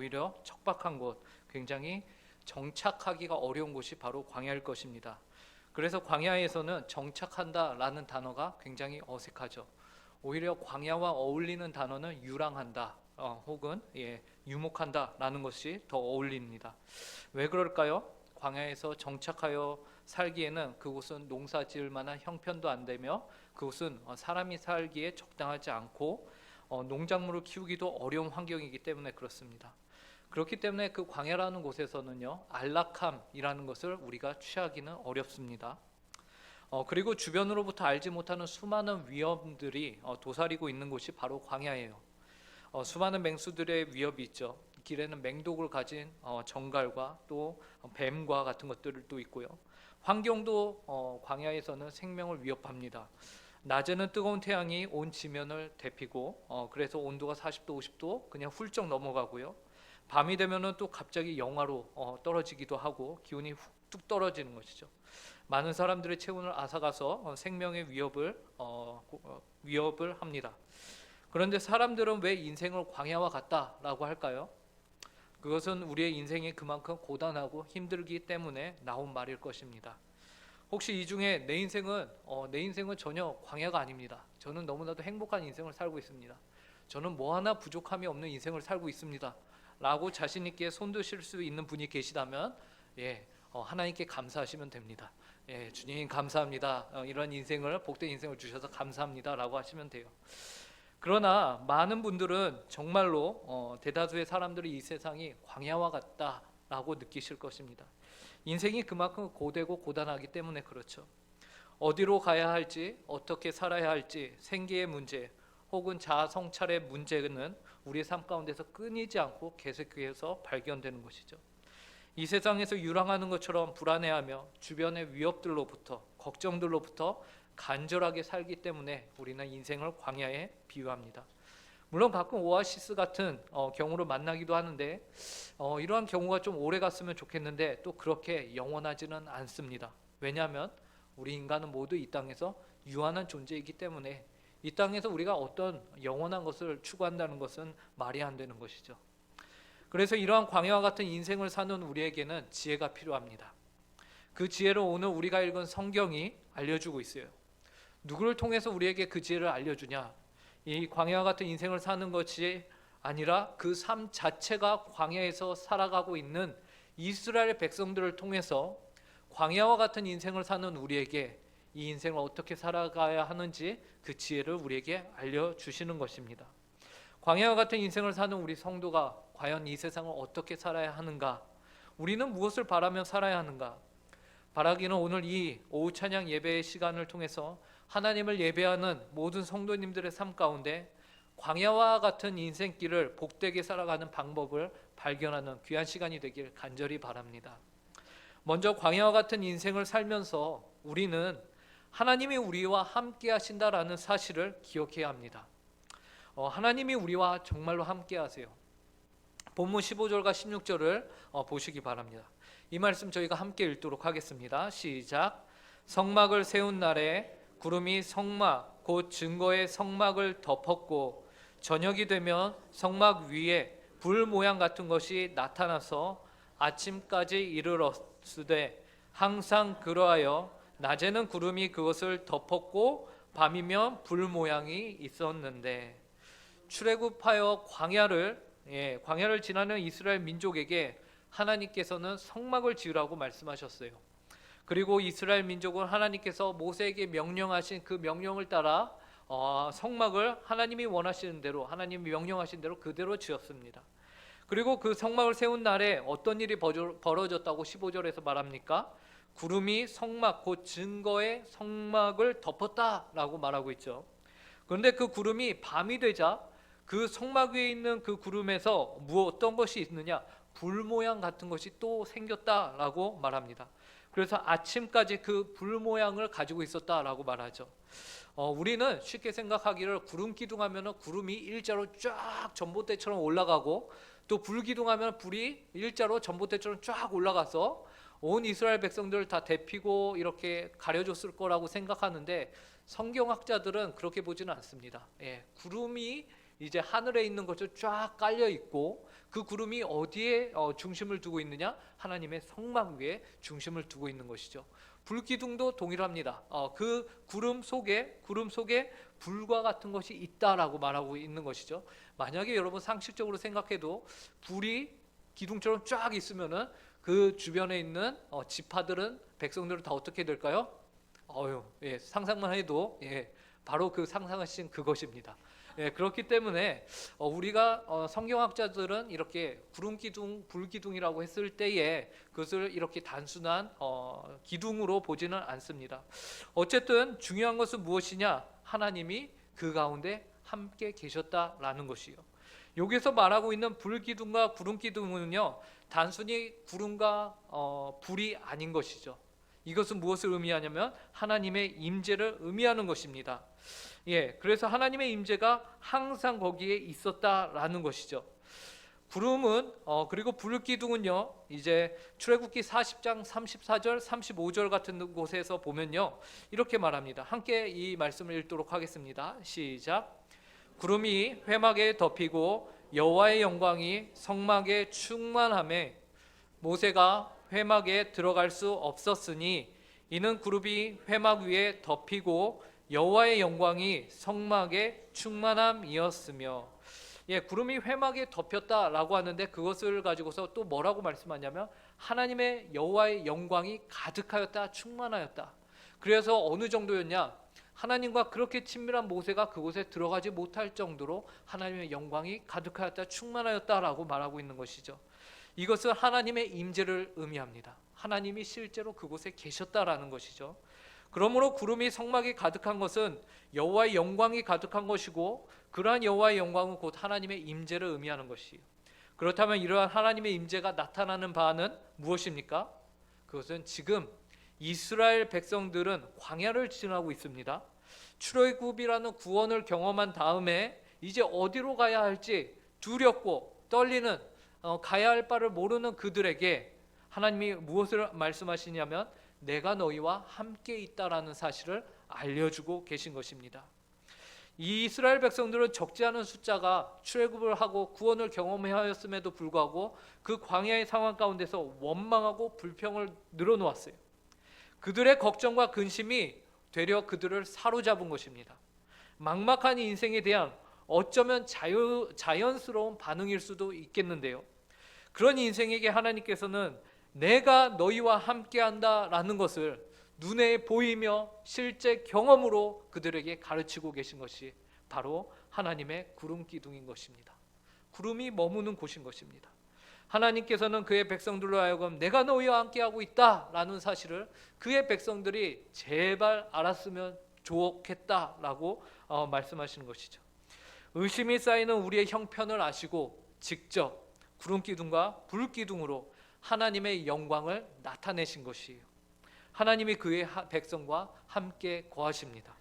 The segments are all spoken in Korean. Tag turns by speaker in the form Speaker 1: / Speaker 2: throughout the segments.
Speaker 1: 오히려 척박한 곳, 굉장히 정착하기가 어려운 곳이 바로 광야일 것입니다. 그래서 광야에서는 정착한다라는 단어가 굉장히 어색하죠. 오히려 광야와 어울리는 단어는 유랑한다, 혹은 유목한다라는 것이 더 어울립니다. 왜 그럴까요? 광야에서 정착하여 살기에는 그곳은 농사 지을 만한 형편도 안 되며 그곳은 사람이 살기에 적당하지 않고 농작물을 키우기도 어려운 환경이기 때문에 그렇습니다. 그렇기 때문에 그 광야라는 곳에서는요, 안락함이라는 것을 우리가 취하기는 어렵습니다. 그리고 주변으로부터 알지 못하는 수많은 위험들이 도사리고 있는 곳이 바로 광야예요. 수많은 맹수들의 위협이 있죠. 길에는 맹독을 가진 정갈과 또 뱀과 같은 것들도 있고요. 환경도 광야에서는 생명을 위협합니다. 낮에는 뜨거운 태양이 온 지면을 데피고 그래서 온도가 40도 50도 그냥 훌쩍 넘어가고요. 밤이 되면은 또 갑자기 영하로 떨어지기도 하고 기온이 뚝 떨어지는 것이죠. 많은 사람들의 체온을 앗아가서 생명의 위협을 합니다. 그런데 사람들은 왜 인생을 광야와 같다라고 할까요? 그것은 우리의 인생이 그만큼 고단하고 힘들기 때문에 나온 말일 것입니다. 혹시 이 중에 내 인생은 전혀 광야가 아닙니다. 저는 너무나도 행복한 인생을 살고 있습니다. 저는 뭐 하나 부족함이 없는 인생을 살고 있습니다. 라고 자신 있게 손드실 수 있는 분이 계시다면 하나님께 감사하시면 됩니다. 주님 감사합니다. 이런 인생을 복된 인생을 주셔서 감사합니다. 라고 하시면 돼요. 그러나 많은 분들은 정말로 대다수의 사람들이 이 세상이 광야와 같다라고 느끼실 것입니다. 인생이 그만큼 고되고 고단하기 때문에 그렇죠. 어디로 가야 할지, 어떻게 살아야 할지, 생계의 문제 혹은 자아 성찰의 문제는 우리의 삶 가운데서 끊이지 않고 계속해서 발견되는 것이죠. 이 세상에서 유랑하는 것처럼 불안해하며 주변의 위협들로부터, 걱정들로부터 간절하게 살기 때문에 우리는 인생을 광야에 비유합니다. 물론 가끔 오아시스 같은 경우를 만나기도 하는데 이러한 경우가 좀 오래 갔으면 좋겠는데 또 그렇게 영원하지는 않습니다. 왜냐하면 우리 인간은 모두 이 땅에서 유한한 존재이기 때문에 이 땅에서 우리가 어떤 영원한 것을 추구한다는 것은 말이 안 되는 것이죠. 그래서 이러한 광야와 같은 인생을 사는 우리에게는 지혜가 필요합니다. 그 지혜를 오늘 우리가 읽은 성경이 알려주고 있어요. 누구를 통해서 우리에게 그 지혜를 알려주냐? 이 광야와 같은 인생을 사는 것이 아니라 그 삶 자체가 광야에서 살아가고 있는 이스라엘 백성들을 통해서 광야와 같은 인생을 사는 우리에게 이 인생을 어떻게 살아가야 하는지 그 지혜를 우리에게 알려주시는 것입니다. 광야와 같은 인생을 사는 우리 성도가 과연 이 세상을 어떻게 살아야 하는가? 우리는 무엇을 바라며 살아야 하는가? 바라기는 오늘 이 오후 찬양 예배의 시간을 통해서 하나님을 예배하는 모든 성도님들의 삶 가운데 광야와 같은 인생길을 복되게 살아가는 방법을 발견하는 귀한 시간이 되길 간절히 바랍니다. 먼저 광야와 같은 인생을 살면서 우리는 하나님이 우리와 함께 하신다라는 사실을 기억해야 합니다. 하나님이 우리와 정말로 함께 하세요. 본문 15절과 16절을 보시기 바랍니다. 이 말씀 저희가 함께 읽도록 하겠습니다. 시작. 성막을 세운 날에 구름이 성막 곧 증거의 성막을 덮었고 저녁이 되면 성막 위에 불 모양 같은 것이 나타나서 아침까지 이르렀으되 항상 그러하여 낮에는 구름이 그것을 덮었고 밤이면 불 모양이 있었는데 출애굽하여 광야를 지나는 이스라엘 민족에게 하나님께서는 성막을 지으라고 말씀하셨어요. 그리고 이스라엘 민족은 하나님께서 모세에게 명령하신 그 명령을 따라 성막을 하나님이 원하시는 대로 하나님이 명령하신 대로 그대로 지었습니다. 그리고 그 성막을 세운 날에 어떤 일이 벌어졌다고 15절에서 말합니까? 구름이 성막 곧 증거의 성막을 덮었다라고 말하고 있죠. 그런데 그 구름이 밤이 되자 그 성막 위에 있는 그 구름에서 어떤 것이 있느냐? 불 모양 같은 것이 또 생겼다라고 말합니다. 그래서 아침까지 그 불 모양을 가지고 있었다라고 말하죠. 우리는 쉽게 생각하기를 구름 기둥하면 구름이 일자로 쫙 전봇대처럼 올라가고 또 불 기둥하면 불이 일자로 전봇대처럼 쫙 올라가서 온 이스라엘 백성들을 다 데피고 이렇게 가려줬을 거라고 생각하는데 성경학자들은 그렇게 보지는 않습니다. 구름이 이제 하늘에 있는 것처럼 쫙 깔려 있고 그 구름이 어디에 중심을 두고 있느냐? 하나님의 성막 위에 중심을 두고 있는 것이죠. 불기둥도 동일합니다. 그 구름 속에 불과 같은 것이 있다라고 말하고 있는 것이죠. 만약에 여러분 상식적으로 생각해도 불이 기둥처럼 쫙 있으면은 그 주변에 있는 지파들은, 백성들은 다 어떻게 될까요? 예, 상상만 해도 바로 그 상상하신 그것입니다. 그렇기 때문에 우리가 성경학자들은 이렇게 구름기둥, 불기둥이라고 했을 때에 그것을 이렇게 단순한 기둥으로 보지는 않습니다. 어쨌든 중요한 것은 무엇이냐? 하나님이 그 가운데 함께 계셨다라는 것이요. 여기서 말하고 있는 불기둥과 구름기둥은요, 단순히 구름과 불이 아닌 것이죠. 이것은 무엇을 의미하냐면 하나님의 임재를 의미하는 것입니다. 그래서 하나님의 임재가 항상 거기에 있었다라는 것이죠. 구름은 그리고 불기둥은요, 이제 출애굽기 40장 34절 35절 같은 곳에서 보면요, 이렇게 말합니다. 함께 이 말씀을 읽도록 하겠습니다. 시작. 구름이 회막에 덮이고 여호와의 영광이 성막에 충만하매 모세가 회막에 들어갈 수 없었으니 이는 구름이 회막 위에 덮이고 여호와의 영광이 성막에 충만함이었으며. 구름이 회막에 덮였다라고 하는데 그것을 가지고서 또 뭐라고 말씀하냐면 하나님의 여호와의 영광이 가득하였다, 충만하였다. 그래서 어느 정도였냐? 하나님과 그렇게 친밀한 모세가 그곳에 들어가지 못할 정도로 하나님의 영광이 가득하였다, 충만하였다라고 말하고 있는 것이죠. 이것은 하나님의 임재를 의미합니다. 하나님이 실제로 그곳에 계셨다라는 것이죠. 그러므로 구름이 성막이 가득한 것은 여호와의 영광이 가득한 것이고, 그러한 여호와의 영광은 곧 하나님의 임재를 의미하는 것이에요. 그렇다면 이러한 하나님의 임재가 나타나는 바는 무엇입니까? 그것은 지금 이스라엘 백성들은 광야를 지나고 있습니다. 출애굽이라는 구원을 경험한 다음에 이제 어디로 가야 할지 두렵고 떨리는, 가야 할 바를 모르는 그들에게 하나님이 무엇을 말씀하시냐면 내가 너희와 함께 있다라는 사실을 알려주고 계신 것입니다. 이 이스라엘 백성들은 적지 않은 숫자가 출애굽을 하고 구원을 경험하였음에도 불구하고 그 광야의 상황 가운데서 원망하고 불평을 늘어놓았어요. 그들의 걱정과 근심이 되려 그들을 사로잡은 것입니다. 막막한 인생에 대한 어쩌면 자연스러운 반응일 수도 있겠는데요, 그런 인생에게 하나님께서는 내가 너희와 함께한다라는 것을 눈에 보이며 실제 경험으로 그들에게 가르치고 계신 것이 바로 하나님의 구름 기둥인 것입니다. 구름이 머무는 곳인 것입니다. 하나님께서는 그의 백성들로 하여금 내가 너희와 함께하고 있다라는 사실을 그의 백성들이 제발 알았으면 좋겠다라고 말씀하시는 것이죠. 의심이 쌓이는 우리의 형편을 아시고 직접 구름기둥과 불기둥으로 하나님의 영광을 나타내신 것이에요. 하나님이 그의 백성과 함께 거하십니다.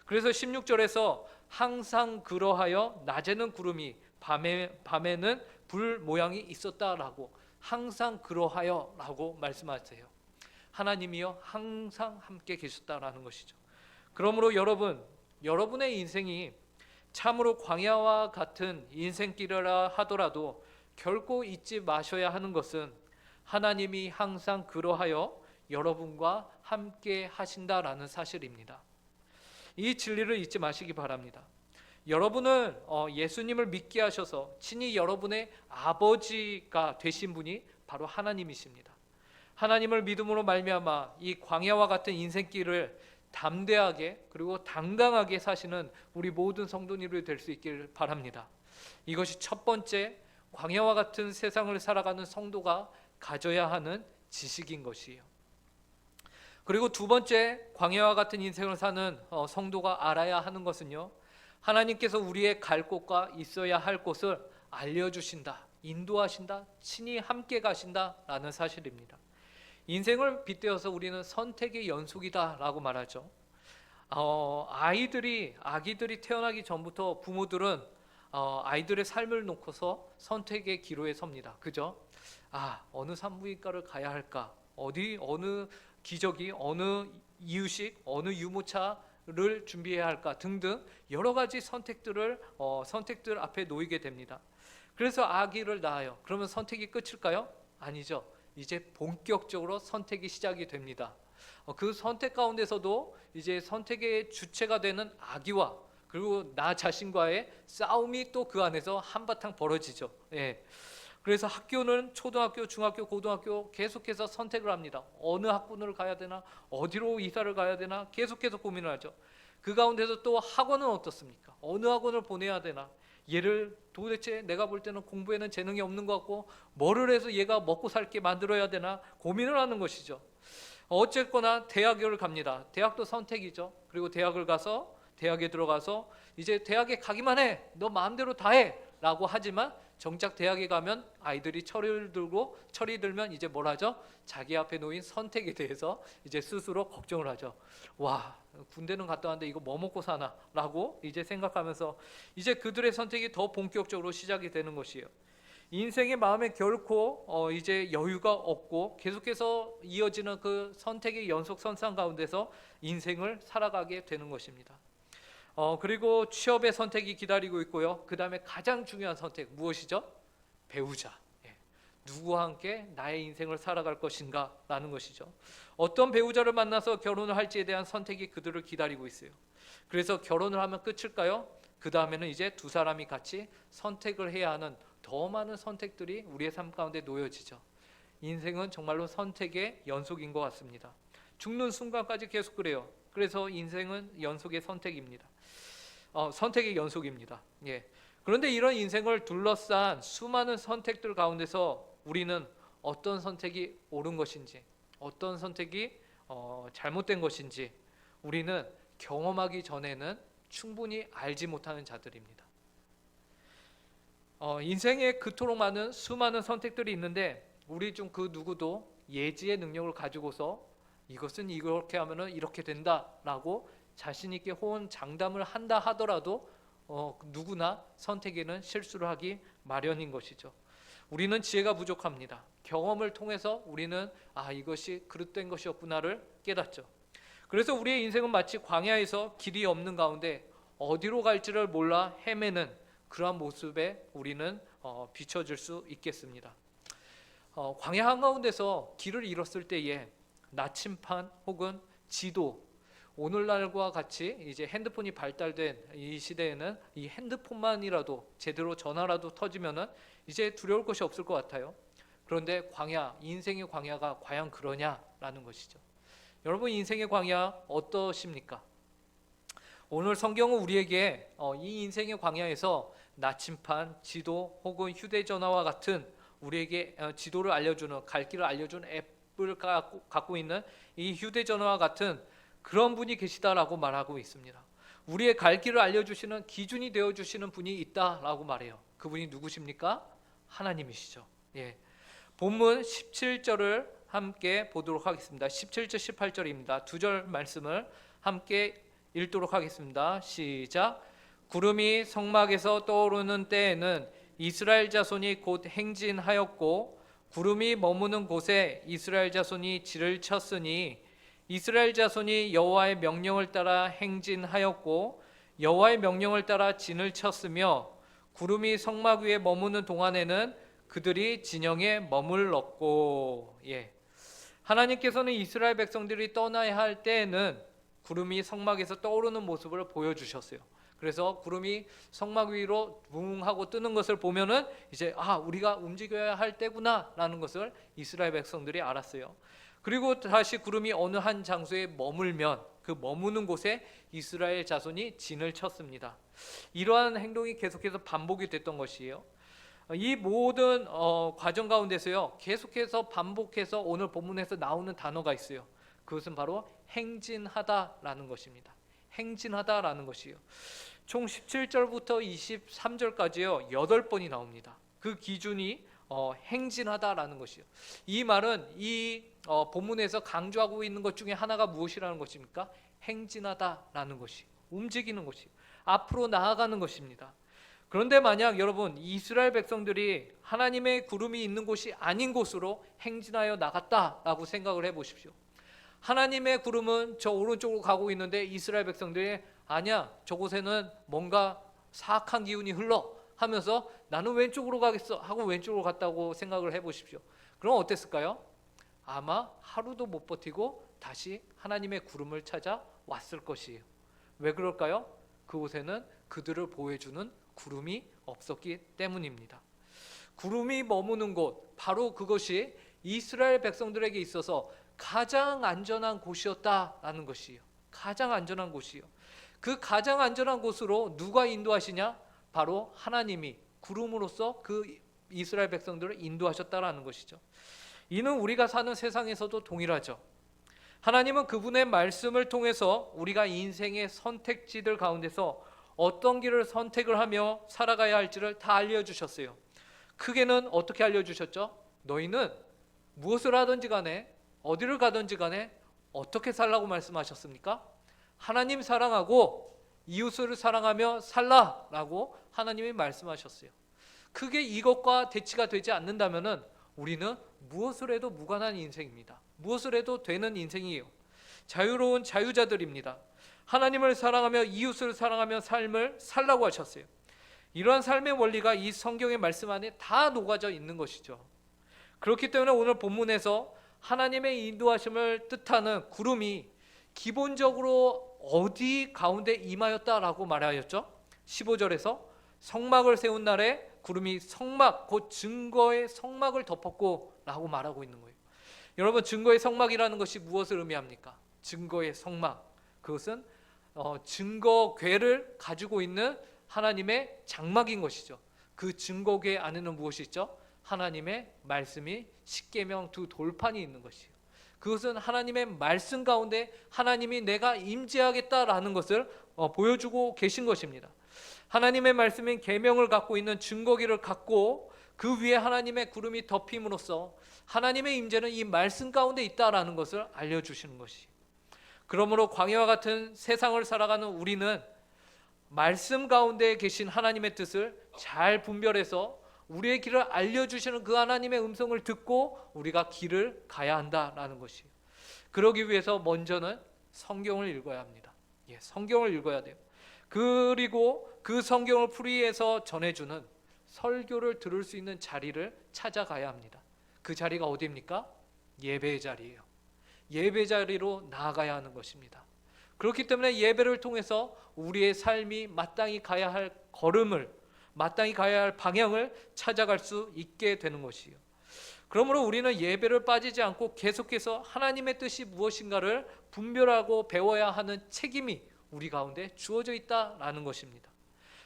Speaker 1: 그래서 16절에서 항상 그러하여 낮에는 구름이 밤에는 불 모양이 있었다라고, 항상 그러하여 라고 말씀하세요. 하나님이여 항상 함께 계셨다라는 것이죠. 그러므로 여러분의 인생이 참으로 광야와 같은 인생길이라 하더라도 결코 잊지 마셔야 하는 것은 하나님이 항상 그러하여 여러분과 함께 하신다라는 사실입니다. 이 진리를 잊지 마시기 바랍니다. 여러분은 예수님을 믿게 하셔서 친히 여러분의 아버지가 되신 분이 바로 하나님이십니다. 하나님을 믿음으로 말미암아 이 광야와 같은 인생길을 담대하게 그리고 당당하게 사시는 우리 모든 성도님들이 될 수 있기를 바랍니다. 이것이 첫 번째, 광야와 같은 세상을 살아가는 성도가 가져야 하는 지식인 것이에요. 그리고 두 번째, 광야와 같은 인생을 사는 성도가 알아야 하는 것은요, 하나님께서 우리의 갈 곳과 있어야 할 곳을 알려주신다, 인도하신다, 친히 함께 가신다라는 사실입니다. 인생을 빗대어서 우리는 선택의 연속이다라고 말하죠. 아기들이 태어나기 전부터 부모들은 아이들의 삶을 놓고서 선택의 기로에 섭니다. 그죠? 어느 산부인과를 가야 할까? 어느 기저귀, 어느 이유식, 어느 유모차를 준비해야 할까? 등등 여러 가지 선택들 앞에 놓이게 됩니다. 그래서 아기를 낳아요. 그러면 선택이 끝일까요? 아니죠. 이제 본격적으로 선택이 시작이 됩니다. 그 선택 가운데서도 이제 선택의 주체가 되는 아기와 그리고 나 자신과의 싸움이 또 그 안에서 한바탕 벌어지죠. 예. 그래서 학교는 초등학교, 중학교, 고등학교 계속해서 선택을 합니다. 어느 학군을 가야 되나, 어디로 이사를 가야 되나 계속해서 고민을 하죠. 그 가운데서 또 학원은 어떻습니까? 어느 학원을 보내야 되나? 얘를 도대체 내가 볼 때는 공부에는 재능이 없는 것 같고 뭐를 해서 얘가 먹고 살게 만들어야 되나 고민을 하는 것이죠. 어쨌거나 대학을 갑니다. 대학도 선택이죠. 그리고 대학에 들어가서 이제 대학에 가기만 해. 너 마음대로 다 해. 라고 하지만 정작 대학에 가면 아이들이 철이 들면 이제 뭘 하죠? 자기 앞에 놓인 선택에 대해서 이제 스스로 걱정을 하죠. 와, 군대는 갔다 왔는데 이거 뭐 먹고 사나? 라고 이제 생각하면서 이제 그들의 선택이 더 본격적으로 시작이 되는 것이에요. 인생의 마음에 결코 이제 여유가 없고 계속해서 이어지는 그 선택의 연속선상 가운데서 인생을 살아가게 되는 것입니다. 그리고 취업의 선택이 기다리고 있고요. 그 다음에 가장 중요한 선택 무엇이죠? 배우자. 누구와 함께 나의 인생을 살아갈 것인가 라는 것이죠. 어떤 배우자를 만나서 결혼을 할지에 대한 선택이 그들을 기다리고 있어요. 그래서 결혼을 하면 끝일까요? 그 다음에는 이제 두 사람이 같이 선택을 해야 하는 더 많은 선택들이 우리의 삶 가운데 놓여지죠. 인생은 정말로 선택의 연속인 것 같습니다. 죽는 순간까지 계속 그래요. 그래서 인생은 연속의 선택입니다. 선택의 연속입니다. 예. 그런데 이런 인생을 둘러싼 수많은 선택들 가운데서 우리는 어떤 선택이 옳은 것인지, 어떤 선택이 잘못된 것인지 우리는 경험하기 전에는 충분히 알지 못하는 자들입니다. 인생에 그토록 많은 수많은 선택들이 있는데 우리 중 그 누구도 예지의 능력을 가지고서 이것은 이렇게 하면은 이렇게 된다라고 자신 있게 호언장담을 한다 하더라도 누구나 선택에는 실수를 하기 마련인 것이죠. 우리는 지혜가 부족합니다. 경험을 통해서 우리는 이것이 그릇된 것이었구나를 깨닫죠. 그래서 우리의 인생은 마치 광야에서 길이 없는 가운데 어디로 갈지를 몰라 헤매는 그러한 모습에 우리는 비춰질 수 있겠습니다. 광야 한가운데서 길을 잃었을 때에 나침판 혹은 지도, 오늘날과 같이 이제 핸드폰이 발달된 이 시대에는 이 핸드폰만이라도 제대로 전화라도 터지면은 이제 두려울 것이 없을 것 같아요. 그런데 광야, 인생의 광야가 과연 그러냐라는 것이죠. 여러분 인생의 광야 어떠십니까? 오늘 성경은 우리에게 이 인생의 광야에서 나침판, 지도 혹은 휴대전화와 같은 우리에게 지도를 알려주는 갈 길을 알려주는 앱을 갖고 있는 이 휴대전화와 같은 그런 분이 계시다라고 말하고 있습니다. 우리의 갈 길을 알려주시는 기준이 되어주시는 분이 있다라고 말해요. 그분이 누구십니까? 하나님이시죠. 예. 본문 17절을 함께 보도록 하겠습니다. 17절 18절입니다. 두 절 말씀을 함께 읽도록 하겠습니다. 시작. 구름이 성막에서 떠오르는 때에는 이스라엘 자손이 곧 행진하였고 구름이 머무는 곳에 이스라엘 자손이 진을 쳤으니 이스라엘 자손이 여호와의 명령을 따라 행진하였고 여호와의 명령을 따라 진을 쳤으며 구름이 성막 위에 머무는 동안에는 그들이 진영에 머물렀고. 하나님께서는 이스라엘 백성들이 떠나야 할 때에는 구름이 성막에서 떠오르는 모습을 보여주셨어요. 그래서 구름이 성막 위로 뭉 하고 뜨는 것을 보면은 이제 우리가 움직여야 할 때구나라는 것을 이스라엘 백성들이 알았어요. 그리고 다시 구름이 어느 한 장소에 머물면 그 머무는 곳에 이스라엘 자손이 진을 쳤습니다. 이러한 행동이 계속해서 반복이 됐던 것이에요. 이 모든 과정 가운데서요 계속해서 반복해서 오늘 본문에서 나오는 단어가 있어요. 그것은 바로 행진하다라는 것입니다. 행진하다라는 것이요. 총 17절부터 23절까지요 8번이 나옵니다. 그 기준이 행진하다라는 것이요. 이 말은 이 본문에서 강조하고 있는 것 중에 하나가 무엇이라는 것입니까? 행진하다라는 것이, 움직이는 것이, 앞으로 나아가는 것입니다. 그런데 만약 여러분 이스라엘 백성들이 하나님의 구름이 있는 곳이 아닌 곳으로 행진하여 나갔다라고 생각을 해보십시오. 하나님의 구름은 저 오른쪽으로 가고 있는데 이스라엘 백성들이 아니야, 저곳에는 뭔가 사악한 기운이 흘러 하면서 나는 왼쪽으로 가겠어 하고 왼쪽으로 갔다고 생각을 해보십시오. 그럼 어땠을까요? 아마 하루도 못 버티고 다시 하나님의 구름을 찾아 왔을 것이에요. 왜 그럴까요? 그곳에는 그들을 보호해주는 구름이 없었기 때문입니다. 구름이 머무는 곳, 바로 그것이 이스라엘 백성들에게 있어서 가장 안전한 곳이었다라는 것이에요. 가장 안전한 곳이요. 그 가장 안전한 곳으로 누가 인도하시냐? 바로 하나님이 구름으로써 그 이스라엘 백성들을 인도하셨다라는 것이죠. 이는 우리가 사는 세상에서도 동일하죠. 하나님은 그분의 말씀을 통해서 우리가 인생의 선택지들 가운데서 어떤 길을 선택을 하며 살아가야 할지를 다 알려주셨어요. 크게는 어떻게 알려주셨죠? 너희는 무엇을 하든지 간에 어디를 가든지 간에 어떻게 살라고 말씀하셨습니까? 하나님 사랑하고 이웃을 사랑하며 살라라고 하나님이 말씀하셨어요. 크게 이것과 대치가 되지 않는다면 우리는 무엇을 해도 무관한 인생입니다. 무엇을 해도 되는 인생이에요. 자유로운 자유자들입니다. 하나님을 사랑하며 이웃을 사랑하며 삶을 살라고 하셨어요. 이러한 삶의 원리가 이 성경의 말씀 안에 다 녹아져 있는 것이죠. 그렇기 때문에 오늘 본문에서 하나님의 인도하심을 뜻하는 구름이 기본적으로 어디 가운데 임하였다라고 말하였죠? 15절에서 성막을 세운 날에 구름이 성막, 곧 증거의 성막을 덮었고 라고 말하고 있는 거예요. 여러분, 증거의 성막이라는 것이 무엇을 의미합니까? 증거의 성막, 그것은 증거궤를 가지고 있는 하나님의 장막인 것이죠. 그 증거궤 안에는 무엇이 있죠? 하나님의 말씀이 십계명 두 돌판이 있는 것이에요. 그것은 하나님의 말씀 가운데 하나님이 내가 임재하겠다라는 것을 보여주고 계신 것입니다. 하나님의 말씀인 계명을 갖고 있는 증거기를 갖고 그 위에 하나님의 구름이 덮임으로써 하나님의 임재는 이 말씀 가운데 있다라는 것을 알려주시는 것이. 그러므로 광야와 같은 세상을 살아가는 우리는 말씀 가운데 계신 하나님의 뜻을 잘 분별해서 우리의 길을 알려주시는 그 하나님의 음성을 듣고 우리가 길을 가야 한다라는 것이에요. 그러기 위해서 먼저는 성경을 읽어야 합니다. 성경을 읽어야 돼요. 그리고 그 성경을 풀이해서 전해주는 설교를 들을 수 있는 자리를 찾아가야 합니다. 그 자리가 어디입니까? 예배의 자리예요. 예배 자리로 나아가야 하는 것입니다. 그렇기 때문에 예배를 통해서 우리의 삶이 마땅히 가야 할 걸음을, 마땅히 가야 할 방향을 찾아갈 수 있게 되는 것이에요. 그러므로 우리는 예배를 빠지지 않고 계속해서 하나님의 뜻이 무엇인가를 분별하고 배워야 하는 책임이 우리 가운데 주어져 있다라는 것입니다.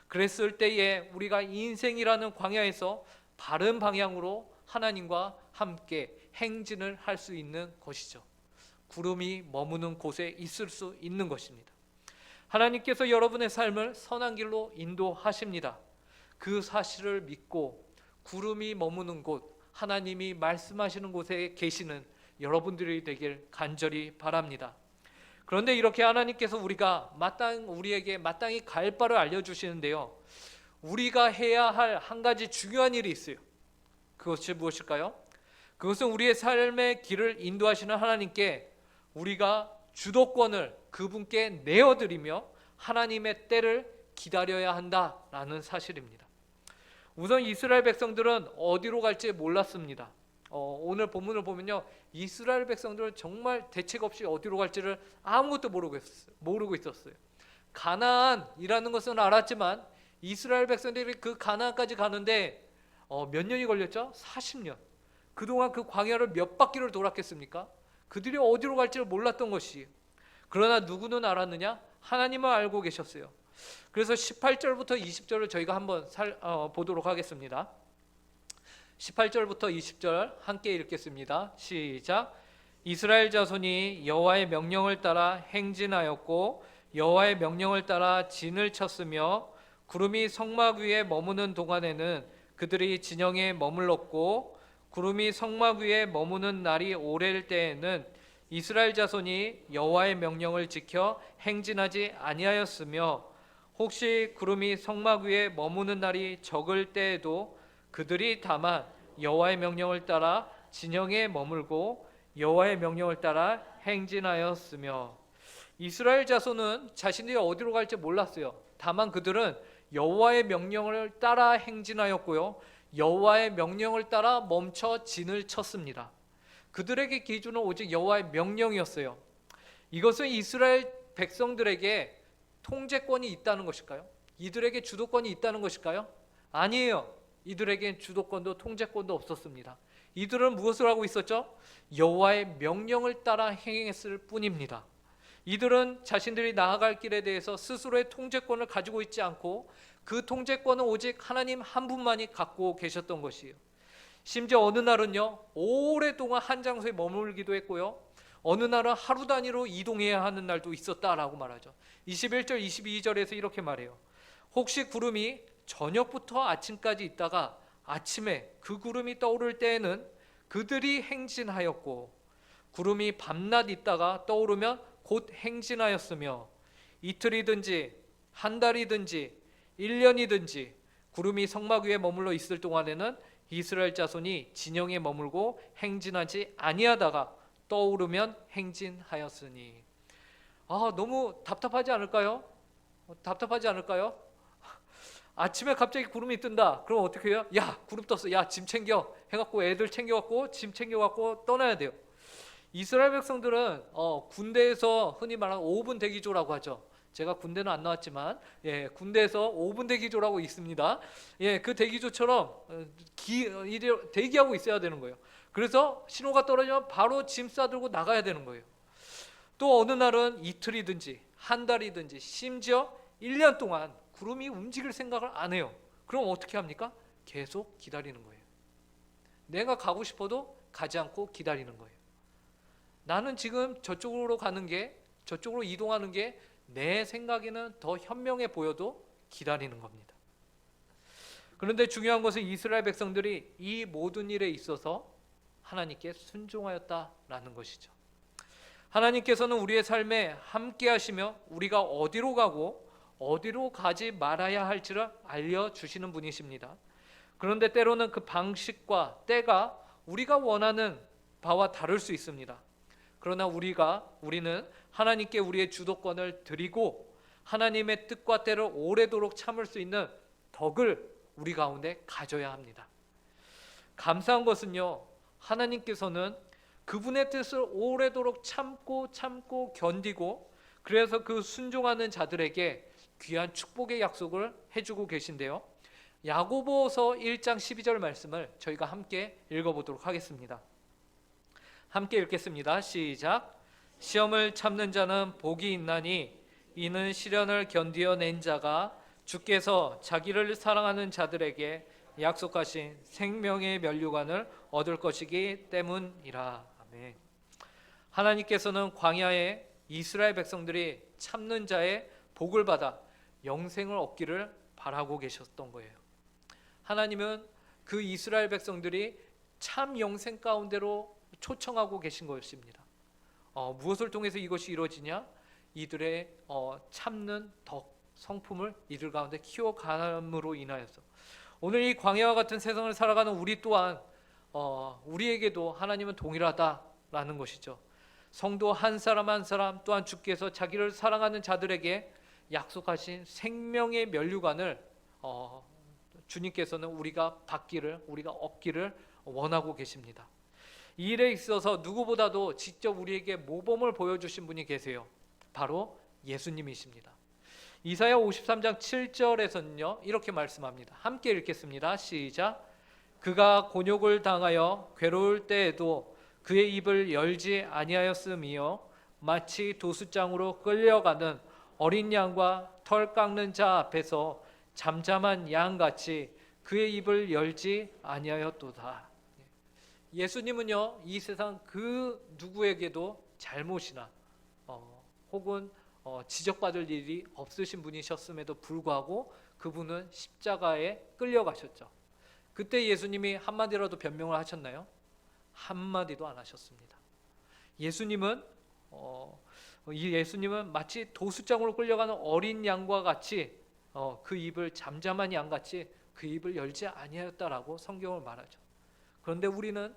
Speaker 1: 그랬을 때에 우리가 인생이라는 광야에서 바른 방향으로 하나님과 함께 행진을 할 수 있는 것이죠. 구름이 머무는 곳에 있을 수 있는 것입니다. 하나님께서 여러분의 삶을 선한 길로 인도하십니다. 그 사실을 믿고 구름이 머무는 곳, 하나님이 말씀하시는 곳에 계시는 여러분들이 되길 간절히 바랍니다. 그런데 이렇게 하나님께서 우리에게 마땅히 갈 바를 알려주시는데요, 우리가 해야 할 한 가지 중요한 일이 있어요. 그것이 무엇일까요? 그것은 우리의 삶의 길을 인도하시는 하나님께 우리가 주도권을 그분께 내어드리며 하나님의 때를 기다려야 한다라는 사실입니다. 우선 이스라엘 백성들은 어디로 갈지 몰랐습니다. 오늘 본문을 보면요, 이스라엘 백성들은 정말 대책 없이 어디로 갈지를 아무것도 모르고 있었어요. 가나안이라는 것은 알았지만 이스라엘 백성들이 그 가나안까지 가는데 몇 년이 걸렸죠? 40년. 그동안 그 광야를 몇 바퀴를 돌았겠습니까? 그들이 어디로 갈지를 몰랐던 것이에요. 그러나 누구는 알았느냐? 하나님은 알고 계셨어요. 그래서 18절부터 20절을 저희가 한번 보도록 하겠습니다. 18절부터 20절 함께 읽겠습니다. 시작. 이스라엘 자손이 여호와의 명령을 따라 행진하였고 여호와의 명령을 따라 진을 쳤으며 구름이 성막 위에 머무는 동안에는 그들이 진영에 머물렀고 구름이 성막 위에 머무는 날이 오래일 때에는 이스라엘 자손이 여호와의 명령을 지켜 행진하지 아니하였으며 혹시 구름이 성막 위에 머무는 날이 적을 때에도 그들이 다만 여호와의 명령을 따라 진영에 머물고 여호와의 명령을 따라 행진하였으며. 이스라엘 자손은 자신들이 어디로 갈지 몰랐어요. 다만 그들은 여호와의 명령을 따라 행진하였고요, 여호와의 명령을 따라 멈춰 진을 쳤습니다. 그들에게 기준은 오직 여호와의 명령이었어요. 이것은 이스라엘 백성들에게 통제권이 있다는 것일까요? 이들에게 주도권이 있다는 것일까요? 아니에요. 이들에겐 주도권도 통제권도 없었습니다. 이들은 무엇을 하고 있었죠? 여호와의 명령을 따라 행했을 뿐입니다. 이들은 자신들이 나아갈 길에 대해서 스스로의 통제권을 가지고 있지 않고 그 통제권은 오직 하나님 한 분만이 갖고 계셨던 것이에요. 심지어 어느 날은요, 오랫동안 한 장소에 머물기도 했고요, 어느 날은 하루 단위로 이동해야 하는 날도 있었다라고 말하죠. 21절 22절에서 이렇게 말해요. 혹시 구름이 저녁부터 아침까지 있다가 아침에 그 구름이 떠오를 때에는 그들이 행진하였고, 구름이 밤낮 있다가 떠오르면 곧 행진하였으며, 이틀이든지 한 달이든지 1년이든지 구름이 성막 위에 머물러 있을 동안에는 이스라엘 자손이 진영에 머물고 행진하지 아니하다가 떠오르면 행진하였으니. 너무 답답하지 않을까요? 답답하지 않을까요? 아침에 갑자기 구름이 뜬다. 그럼 어떻게 해요? 야, 구름 떴어. 야, 짐 챙겨. 해갖고 애들 챙겨갖고 짐 챙겨갖고 떠나야 돼요. 이스라엘 백성들은 군대에서 흔히 말하는 5분 대기조라고 하죠. 제가 군대는 안 나왔지만 군대에서 5분 대기조라고 있습니다. 그 대기조처럼 대기하고 있어야 되는 거예요. 그래서 신호가 떨어지면 바로 짐 싸들고 나가야 되는 거예요. 또 어느 날은 이틀이든지 한 달이든지 심지어 1년 동안 구름이 움직일 생각을 안 해요. 그럼 어떻게 합니까? 계속 기다리는 거예요. 내가 가고 싶어도 가지 않고 기다리는 거예요. 나는 지금 저쪽으로 저쪽으로 이동하는 게 내 생각에는 더 현명해 보여도 기다리는 겁니다. 그런데 중요한 것은 이스라엘 백성들이 이 모든 일에 있어서 하나님께 순종하였다라는 것이죠. 하나님께서는 우리의 삶에 함께 하시며 우리가 어디로 가고 어디로 가지 말아야 할지를 알려주시는 분이십니다. 그런데 때로는 그 방식과 때가 우리가 원하는 바와 다를 수 있습니다. 그러나 우리는 하나님께 우리의 주도권을 드리고 하나님의 뜻과 때를 오래도록 참을 수 있는 덕을 우리 가운데 가져야 합니다. 감사한 것은요, 하나님께서는 그분의 뜻을 오래도록 참고 견디고, 그래서 그 순종하는 자들에게 귀한 축복의 약속을 해주고 계신데요, 야고보서 1장 12절 말씀을 저희가 함께 읽어보도록 하겠습니다. 함께 읽겠습니다. 시작. 시험을 참는 자는 복이 있나니 이는 시련을 견디어낸 자가 주께서 자기를 사랑하는 자들에게 약속하신 생명의 면류관을 얻을 것이기 때문이라. 아멘. 하나님께서는 광야에 이스라엘 백성들이 참는 자의 복을 받아 영생을 얻기를 바라고 계셨던 거예요. 하나님은 그 이스라엘 백성들이 참 영생 가운데로 초청하고 계신 것입니다. 무엇을 통해서 이것이 이루어지냐? 이들의 참는 덕, 성품을 이들 가운데 키워감으로 인하여서 오늘 이 광야와 같은 세상을 살아가는 우리 또한 우리에게도 하나님은 동일하다라는 것이죠. 성도 한 사람 한 사람 또한 주께서 자기를 사랑하는 자들에게 약속하신 생명의 면류관을 주님께서는 우리가 받기를, 우리가 얻기를 원하고 계십니다. 이 일에 있어서 누구보다도 직접 우리에게 모범을 보여주신 분이 계세요. 바로 예수님이십니다. 이사야 53장 7절에서는요 이렇게 말씀합니다. 함께 읽겠습니다. 시작. 그가 곤욕을 당하여 괴로울 때에도 그의 입을 열지 아니하였으며 마치 도수장으로 끌려가는 어린 양과 털 깎는 자 앞에서 잠잠한 양같이 그의 입을 열지 아니하였도다. 예수님은요 이 세상 그 누구에게도 잘못이나 혹은 지적받을 일이 없으신 분이셨음에도 불구하고 그분은 십자가에 끌려가셨죠. 그때 예수님이 한마디라도 변명을 하셨나요? 한마디도 안 하셨습니다. 예수님은 마치 도수장으로 끌려가는 어린 양과 같이 그 입을 잠잠한 양같이 그 입을 열지 아니하였다라고 성경을 말하죠. 그런데 우리는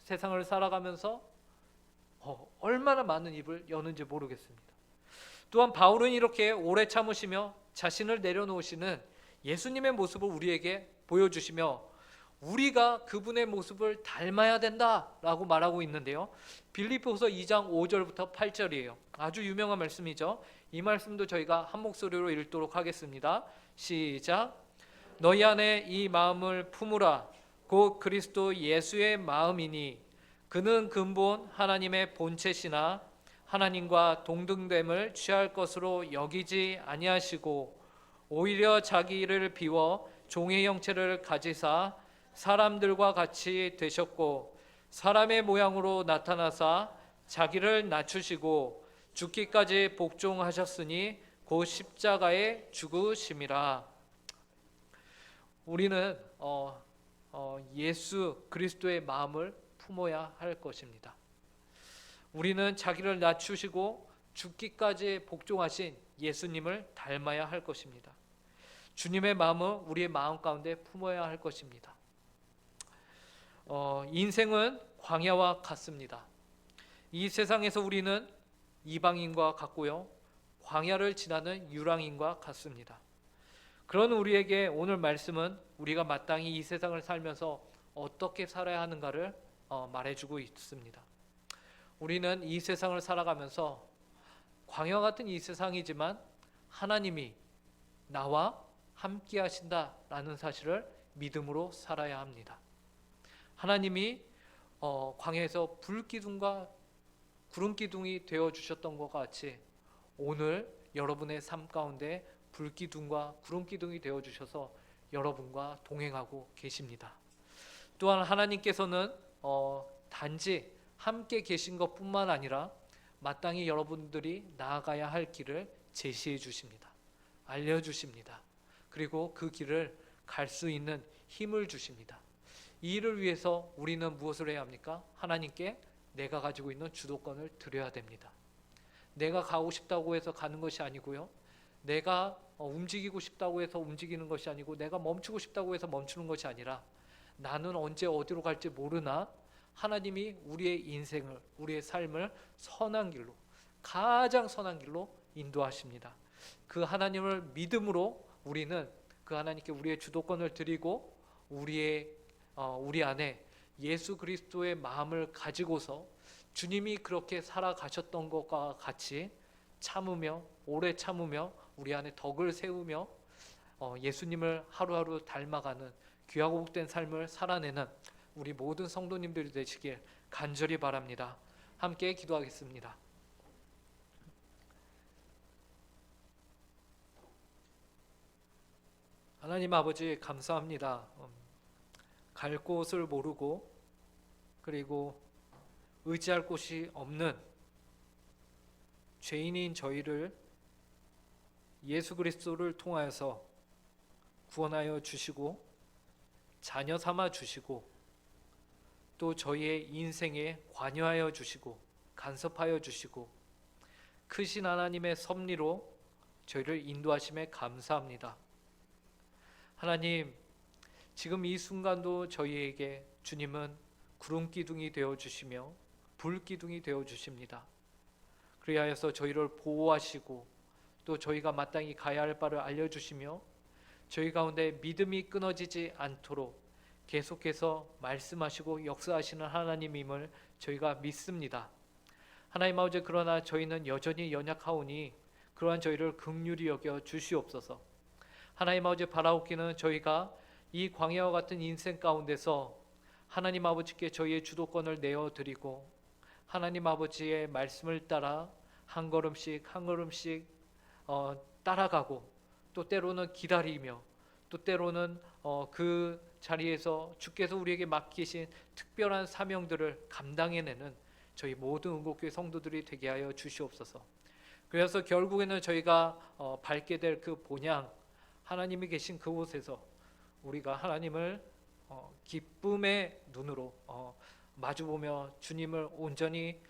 Speaker 1: 세상을 살아가면서 얼마나 많은 입을 여는지 모르겠습니다. 또한 바울은 이렇게 오래 참으시며 자신을 내려놓으시는 예수님의 모습을 우리에게 보여주시며 우리가 그분의 모습을 닮아야 된다라고 말하고 있는데요. 빌립보서 2장 5절부터 8절이에요. 아주 유명한 말씀이죠. 이 말씀도 저희가 한 목소리로 읽도록 하겠습니다. 시작. 너희 안에 이 마음을 품으라. 곧 그리스도 예수의 마음이니 그는 근본 하나님의 본체시나 하나님과 동등됨을 취할 것으로 여기지 아니하시고 오히려 자기 일을 비워 종의 형체를 가지사 사람들과 같이 되셨고 사람의 모양으로 나타나사 자기를 낮추시고 죽기까지 복종하셨으니 곧 십자가에 죽으심이라. 우리는 예수 그리스도의 마음을 품어야 할 것입니다. 우리는 자기를 낮추시고 죽기까지 복종하신 예수님을 닮아야 할 것입니다. 주님의 마음은 우리의 마음 가운데 품어야 할 것입니다. 인생은 광야와 같습니다. 이 세상에서 우리는 이방인과 같고요, 광야를 지나는 유랑인과 같습니다. 그런 우리에게 오늘 말씀은 우리가 마땅히 이 세상을 살면서 어떻게 살아야 하는가를 말해주고 있습니다. 우리는 이 세상을 살아가면서 광야 같은 이 세상이지만 하나님이 나와 함께 하신다라는 사실을 믿음으로 살아야 합니다. 하나님이 광야에서 불기둥과 구름기둥이 되어주셨던 것 같이 오늘 여러분의 삶 가운데 불기둥과 구름기둥이 되어주셔서 여러분과 동행하고 계십니다. 또한 하나님께서는 단지 함께 계신 것뿐만 아니라 마땅히 여러분들이 나아가야 할 길을 제시해 주십니다. 알려주십니다. 그리고 그 길을 갈 수 있는 힘을 주십니다. 이 일을 위해서 우리는 무엇을 해야 합니까? 하나님께 내가 가지고 있는 주도권을 드려야 됩니다. 내가 가고 싶다고 해서 가는 것이 아니고요, 내가 움직이고 싶다고 해서 움직이는 것이 아니고, 내가 멈추고 싶다고 해서 멈추는 것이 아니라 나는 언제 어디로 갈지 모르나 하나님이 우리의 인생을, 우리의 삶을 선한 길로, 가장 선한 길로 인도하십니다. 그 하나님을 믿음으로 우리는 그 하나님께 우리의 주도권을 드리고 우리 안에 예수 그리스도의 마음을 가지고서 주님이 그렇게 살아가셨던 것과 같이 참으며, 오래 참으며 우리 안에 덕을 세우며 예수님을 하루하루 닮아가는 귀하고 복된 삶을 살아내는 우리 모든 성도님들이 되시길 간절히 바랍니다. 함께 기도하겠습니다. 하나님 아버지, 감사합니다. 갈 곳을 모르고 그리고 의지할 곳이 없는 죄인인 저희를 예수 그리스도를 통하여서 구원하여 주시고 자녀 삼아 주시고 또 저희의 인생에 관여하여 주시고 간섭하여 주시고 크신 하나님의 섭리로 저희를 인도하심에 감사합니다. 하나님, 지금 이 순간도 저희에게 주님은 구름기둥이 되어주시며 불기둥이 되어주십니다. 그리하여서 저희를 보호하시고 또 저희가 마땅히 가야 할 바를 알려주시며 저희 가운데 믿음이 끊어지지 않도록 계속해서 말씀하시고 역사하시는 하나님임을 저희가 믿습니다. 하나님 아버지, 그러나 저희는 여전히 연약하오니 그러한 저희를 긍휼히 여겨 주시옵소서. 하나님 아버지, 바라옵기는 저희가 이 광야와 같은 인생 가운데서 하나님 아버지께 저희의 주도권을 내어드리고 하나님 아버지의 말씀을 따라 한 걸음씩 한 걸음씩 따라가고 또 때로는 기다리며 또 때로는 그 자리에서 주께서 우리에게 맡기신 특별한 사명들을 감당해내는 저희 모든 응곡교회 성도들이 되게 하여 주시옵소서. 그래서 결국에는 저희가 밟게 될 그 본향, 하나님이 계신 그곳에서 우리가 하나님을 기쁨의 눈으로 마주보며 주님을 온전히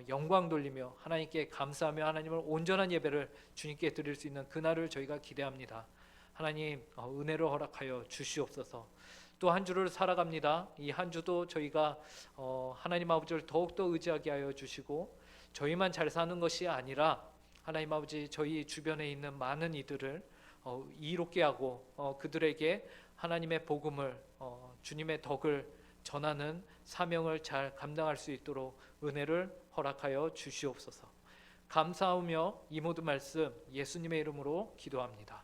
Speaker 1: 영광 돌리며 하나님께 감사하며 하나님을 온전한 예배를 주님께 드릴 수 있는 그날을 저희가 기대합니다. 하나님, 은혜를 허락하여 주시옵소서. 또 한 주를 살아갑니다. 이 한 주도 저희가 하나님 아버지를 더욱더 의지하게 하여 주시고 저희만 잘 사는 것이 아니라 하나님 아버지, 저희 주변에 있는 많은 이들을 이롭게 하고 그들에게 하나님의 복음을 주님의 덕을 전하는 사명을 잘 감당할 수 있도록 은혜를 허락하여 주시옵소서. 감사하며 이 모든 말씀 예수님의 이름으로 기도합니다.